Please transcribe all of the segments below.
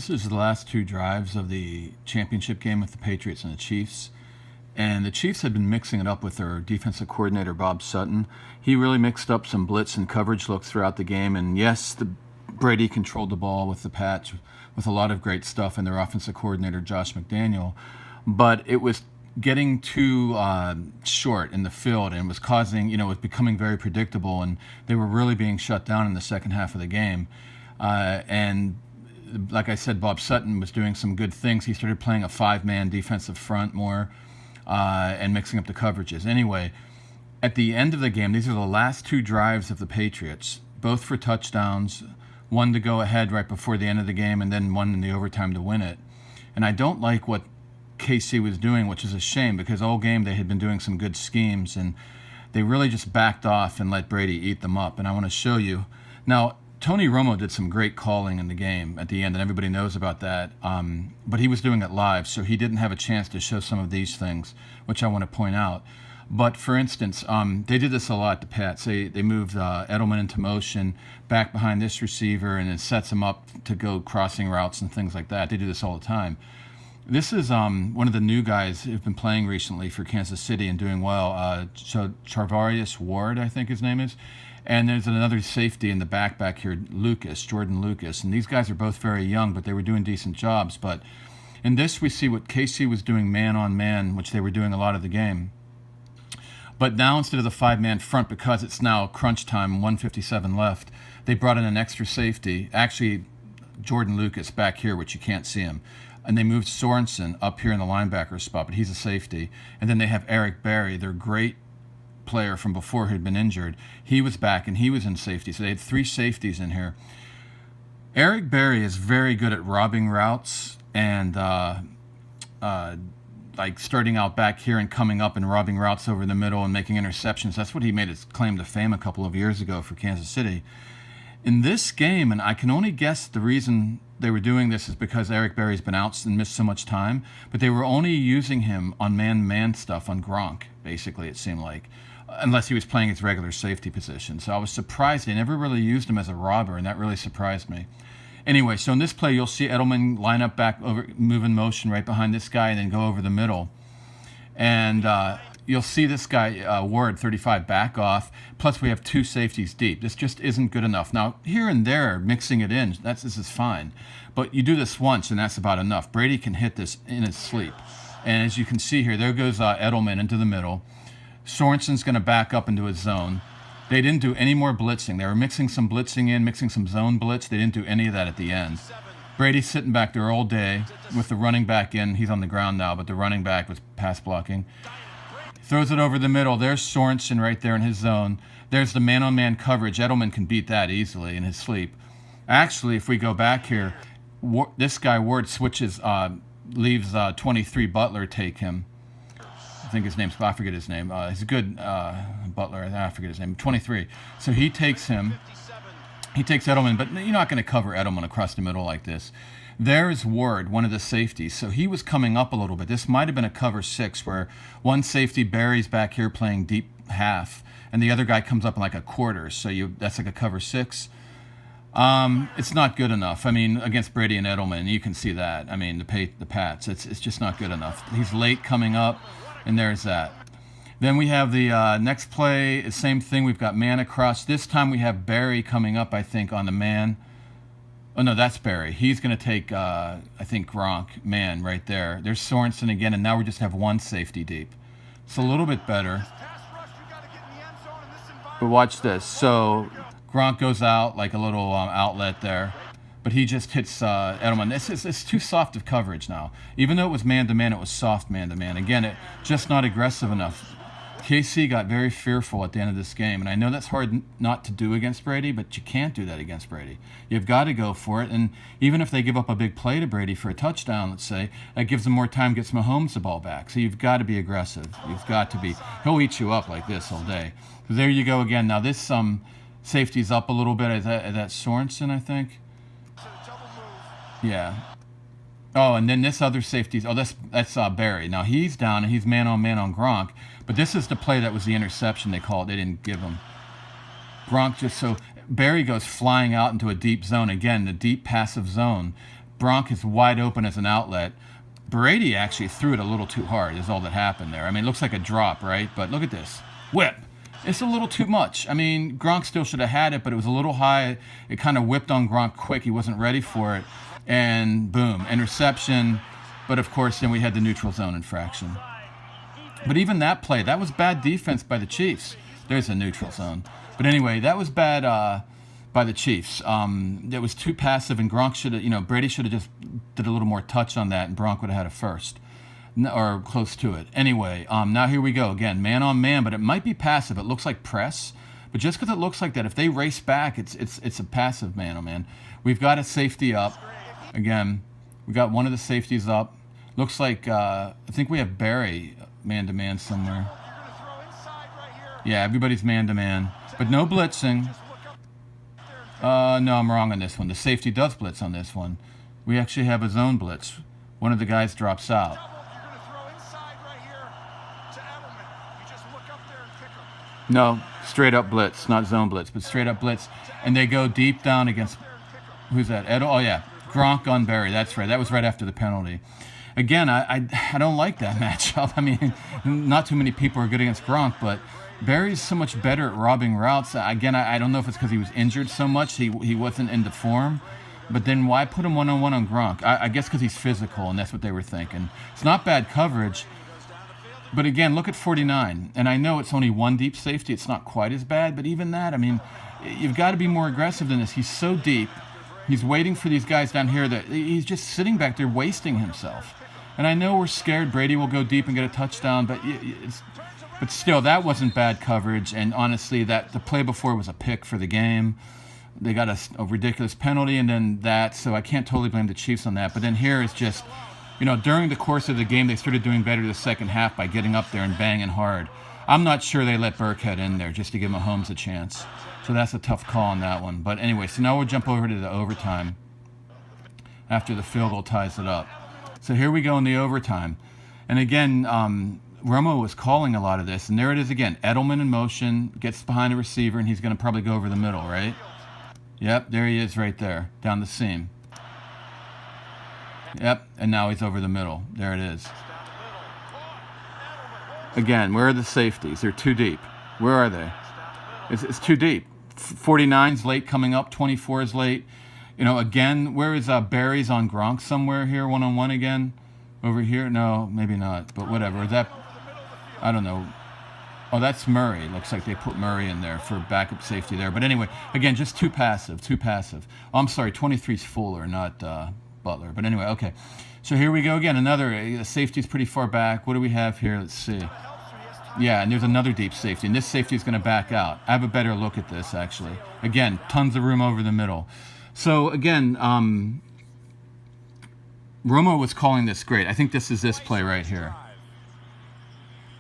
This is the last two drives of the championship game with the Patriots and the Chiefs. And the Chiefs had been mixing it up with their defensive coordinator, Bob Sutton. He really mixed up some blitz and coverage looks throughout the game. And yes, Brady controlled the ball with the Pats with a lot of great stuff and their offensive coordinator, Josh McDaniel. But it was getting too short in the field, and it was causing, it was becoming very predictable, and they were really being shut down in the second half of the game. And like I said, Bob Sutton was doing some good things. He started playing a five-man defensive front more and mixing up the coverages. Anyway, at the end of the game, these are the last two drives of the Patriots, both for touchdowns, one to go ahead right before the end of the game and then one in the overtime to win it. And I don't like what KC was doing, which is a shame because all game they had been doing some good schemes and they really just backed off and let Brady eat them up. And I want to show you. Now, Tony Romo did some great calling in the game at the end, and everybody knows about that. But he was doing it live, so he didn't have a chance to show some of these things, which I want to point out. But for instance, they did this a lot, the Pats. They moved Edelman into motion back behind this receiver, and it sets him up to go crossing routes and things like that. They do this all the time. This is one of the new guys who've been playing recently for Kansas City and doing well. So Charvarius Ward, I think his name is. And there's another safety in the back here, Jordan Lucas. And these guys are both very young, but they were doing decent jobs. But in this, we see what KC was doing man-on-man, which they were doing a lot of the game. But now instead of the five-man front, because it's now crunch time, 1:57 left, they brought in an extra safety. Actually, Jordan Lucas back here, which you can't see him. And they moved Sorensen up here in the linebacker spot, but he's a safety. And then they have Eric Berry, their great player from before who'd been injured. He was back and he was in safety. So they had three safeties in here. Eric Berry is very good at robbing routes and like starting out back here and coming up and robbing routes over the middle and making interceptions. That's what he made his claim to fame a couple of years ago for Kansas City. In this game, and I can only guess the reason they were doing this is because Eric Berry's been out and missed so much time, but they were only using him on man-to-man stuff on Gronk, basically, it seemed like, unless he was playing his regular safety position. So I was surprised. They never really used him as a robber, and that really surprised me. Anyway, so in this play, you'll see Edelman line up back, over, move in motion right behind this guy, and then go over the middle. And you'll see this guy, Ward, 35, back off. Plus, we have two safeties deep. This just isn't good enough. Now, here and there, mixing it in, this is fine. But you do this once, and that's about enough. Brady can hit this in his sleep. And as you can see here, there goes Edelman into the middle. Sorensen's going to back up into his zone. They didn't do any more blitzing. They were mixing some blitzing in, mixing some zone blitz. They didn't do any of that at the end. Brady's sitting back there all day with the running back in. He's on the ground now, but the running back was pass blocking. Throws it over the middle. There's Sorensen right there in his zone. There's the man-on-man coverage. Edelman can beat that easily in his sleep. Actually, if we go back here, this guy, Ward, switches, leaves 23 Butler take him. I think his name's, I forget his name. He's a good Butler. I forget his name. 23. So he takes him. He takes Edelman, but you're not going to cover Edelman across the middle like this. There's Ward, one of the safeties. So he was coming up a little bit. This might have been a cover 6 where one safety, Barry's back here playing deep half, and the other guy comes up in like a quarter. So that's like a cover 6. It's not good enough. I mean, against Brady and Edelman, you can see that. I mean, the Pats, it's just not good enough. He's late coming up. And there's that. Then we have the next play, same thing. We've got man across. This time we have Barry coming up, I think, on the man. Oh, no, that's Barry. He's going to take, I think, Gronk, man, right there. There's Sorensen again, and now we just have one safety deep. It's a little bit better. But watch this. So Gronk goes out like a little outlet there. But he just hits Edelman. It's too soft of coverage now. Even though it was man-to-man, it was soft man-to-man. Again, it just not aggressive enough. KC got very fearful at the end of this game. And I know that's hard not to do against Brady, but you can't do that against Brady. You've got to go for it. And even if they give up a big play to Brady for a touchdown, let's say, that gives them more time, gets Mahomes the ball back. So you've got to be aggressive. You've got to be. He'll eat you up like this all day. So there you go again. Now this safety's up a little bit. Is that Sorensen, I think? Yeah. Oh, and then this other safety. Oh, that's Barry. Now he's down and he's man-on-man on Gronk. But this is the play that was the interception they called. They didn't give him. Gronk just so Barry goes flying out into a deep zone again, the deep passive zone. Gronk is wide open as an outlet. Brady actually threw it a little too hard is all that happened there. I mean, it looks like a drop, right? But look at this. Whip. It's a little too much. I mean, Gronk still should have had it, but it was a little high. It kind of whipped on Gronk quick. He wasn't ready for it. And boom, interception. But of course, then we had the neutral zone infraction. But even that play, that was bad defense by the Chiefs. There's a neutral zone. But anyway, that was bad by the Chiefs. It was too passive, and Gronk should have, Brady should have just did a little more touch on that, and Gronk would have had a first. Or close to it. Anyway, now here we go. Again, man on man, but it might be passive. It looks like press. But just because it looks like that, if they race back, it's a passive man on man. We've got a safety up. Again, we got one of the safeties up. Looks like, I think we have Barry man-to-man somewhere. Yeah, everybody's man-to-man. But no blitzing. No, I'm wrong on this one. The safety does blitz on this one. We actually have a zone blitz. One of the guys drops out. No, straight up blitz, not zone blitz, but straight up blitz. And they go deep down against, who's that? Oh, yeah, Gronk on Barry. That's right. That was right after the penalty. Again, I don't like that matchup. I mean, not too many people are good against Gronk, but Barry's so much better at robbing routes. Again, I don't know if it's because he was injured so much. He wasn't into form. But then why put him one-on-one on Gronk? I guess because he's physical, and that's what they were thinking. It's not bad coverage. But again, look at 49. And I know it's only one deep safety. It's not quite as bad. But even that, I mean, you've got to be more aggressive than this. He's so deep. He's waiting for these guys down here that he's just sitting back there wasting himself. And I know we're scared Brady will go deep and get a touchdown. But still, that wasn't bad coverage. And honestly, the play before was a pick for the game. They got a ridiculous penalty and then that. So I can't totally blame the Chiefs on that. But then here is just... during the course of the game, they started doing better the second half by getting up there and banging hard. I'm not sure they let Burkhead in there just to give Mahomes a chance. So that's a tough call on that one. But anyway, so now we'll jump over to the overtime after the field goal ties it up. So here we go in the overtime. And again, Romo was calling a lot of this. And there it is again. Edelman in motion, gets behind the receiver, and he's going to probably go over the middle, right? Yep, there he is right there, down the seam. Yep, and now he's over the middle. There it is. Again, where are the safeties? They're too deep. Where are they? It's too deep. 49's late coming up. 24 is late. Again, where is Barry's on Gronk somewhere here? One-on-one again? Over here? No, maybe not. But whatever. I don't know. Oh, that's Murray. Looks like they put Murray in there for backup safety there. But anyway, again, just too passive. Oh, I'm sorry. 23's Fuller, not... Butler. But anyway, okay. So here we go again. Another safety's pretty far back. What do we have here? Let's see. Yeah, and there's another deep safety. And this safety is going to back out. I have a better look at this, actually. Again, tons of room over the middle. So, again, Romo was calling this great. I think this is this play right here.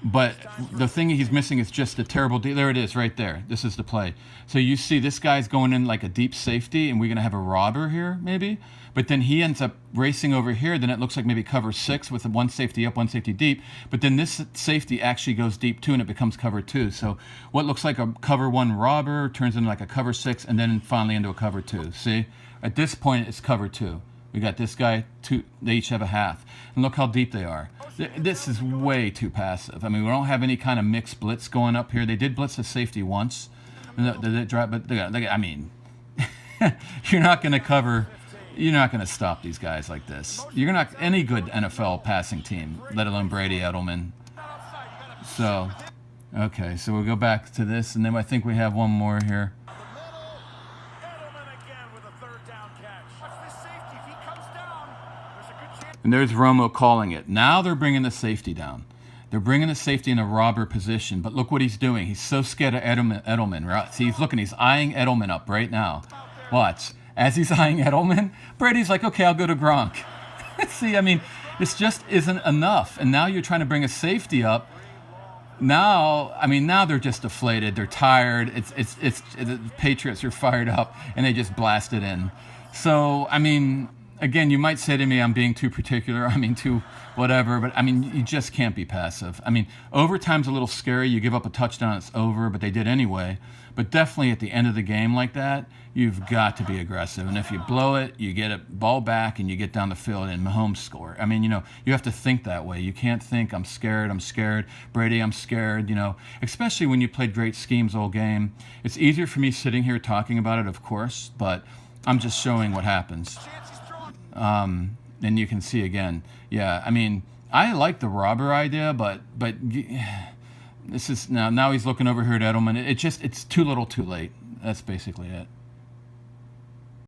But the thing he's missing is just the terrible... There it is right there. This is the play. So you see this guy's going in like a deep safety, and we're going to have a robber here, maybe? But then he ends up racing over here. Then it looks like maybe cover 6 with one safety up, one safety deep. But then this safety actually goes deep, too, and it becomes cover 2. So what looks like a cover 1 robber turns into like a cover 6, and then finally into a cover 2. See? At this point, it's cover 2. We got this guy, 2. They each have a half. And look how deep they are. This is way too passive. I mean, we don't have any kind of mixed blitz going up here. They did blitz the safety once. But I mean, you're not going to cover... You're not going to stop these guys like this. You're not any good NFL passing team, let alone Brady, Edelman. So, okay, so we'll go back to this, and then I think we have one more here. And there's Romo calling it. Now they're bringing the safety down. They're bringing the safety in a robber position, but look what he's doing. He's so scared of Edelman. Right? See, he's eyeing Edelman up right now. Watch. As he's eyeing Edelman, Brady's like, okay, I'll go to Gronk. See, I mean, this just isn't enough. And now you're trying to bring a safety up. Now they're just deflated. They're tired. The Patriots are fired up, and they just blast it in. So, I mean, again, you might say to me, I'm being too particular. I mean, too whatever. But I mean, you just can't be passive. I mean, overtime's a little scary. You give up a touchdown, it's over. But they did anyway. But definitely at the end of the game like that, you've got to be aggressive. And if you blow it, you get a ball back and you get down the field and Mahomes score. I mean, you have to think that way. You can't think, I'm scared, Brady, I'm scared, especially when you played great schemes all game. It's easier for me sitting here talking about it, of course, but I'm just showing what happens. And you can see again, yeah, I mean, I like the robber idea, but this is now he's looking over here at Edelman. It's too little too late. That's basically it.